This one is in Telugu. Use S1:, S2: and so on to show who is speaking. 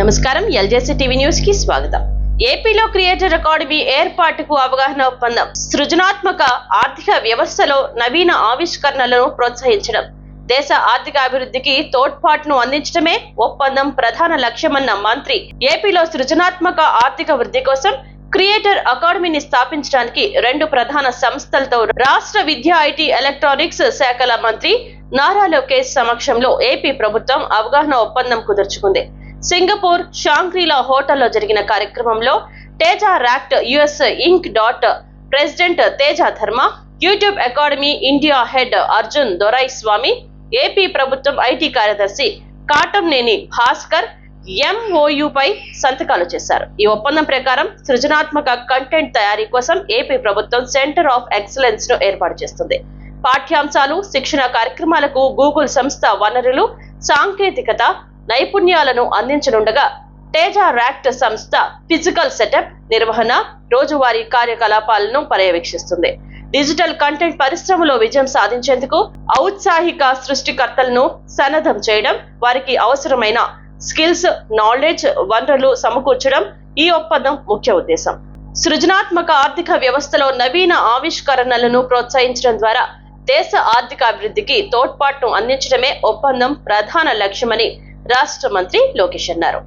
S1: నమస్కారం, ఎల్జేసీ టీవీ న్యూస్ కి స్వాగతం. ఏపీలో క్రియేటర్ అకాడమీ ఏర్పాటుకు అవగాహన ఒప్పందం. సృజనాత్మక ఆర్థిక వ్యవస్థలో నవీన ఆవిష్కరణలను ప్రోత్సహించడం, దేశ ఆర్థిక అభివృద్ధికి తోడ్పాటును అందించడమే ఒప్పందం ప్రధాన లక్ష్యమన్న మంత్రి. ఏపీలో సృజనాత్మక ఆర్థిక వృద్ధి కోసం క్రియేటర్ అకాడమీని స్థాపించడానికి రెండు ప్రధాన సంస్థలతో రాష్ట్ర విద్యా, ఐటీ, ఎలక్ట్రానిక్స్ శాఖల మంత్రి నారా లోకేష్ సమక్షంలో ఏపీ ప్రభుత్వం అవగాహన ఒప్పందం కుదుర్చుకుంది. సింగపూర్ షాంగ్రీలా హోటల్లో జరిగిన కార్యక్రమంలో తేజా రాక్ట్ US Inc president Teja Dharma, YouTube academy India head Arjun Doraiswamy, AP ప్రభుత్వం ఐటీ కార్యదర్శి కాటంనేని భాస్కర్ ఎంఓయుపై సంతకాలు చేశారు. ఈ ఒప్పందం ప్రకారం సృజనాత్మక కంటెంట్ తయారీ కోసం ఏపీ ప్రభుత్వం సెంటర్ ఆఫ్ ఎక్సలెన్స్ ను ఏర్పాటు చేస్తుంది. పాఠ్యాంశాలు, శిక్షణ కార్యక్రమాలకు గూగుల్ సంస్థ వనరులు, సాంకేతికత, నైపుణ్యాలను అందించనుండగా తేజా రాక్ట్ సంస్థ ఫిజికల్ సెటప్, నిర్వహణ, రోజువారీ కార్యకలాపాలను పర్యవేక్షిస్తుంది. డిజిటల్ కంటెంట్ పరిశ్రమలో విజయం సాధించేందుకు ఔత్సాహిక సృష్టికర్తలను సన్నద్ధం చేయడం, వారికి అవసరమైన స్కిల్స్, నాలెడ్జ్, వనరులు సమకూర్చడం ఈ ఒప్పందం ముఖ్య ఉద్దేశం. సృజనాత్మక ఆర్థిక వ్యవస్థలో నవీన ఆవిష్కరణలను ప్రోత్సహించడం ద్వారా దేశ ఆర్థిక అభివృద్ధికి తోడ్పాటును అందించడమే ఒప్పందం ప్రధాన లక్ష్యమని రాష్ట్ర మంత్రి లోకేష్ అన్నారు.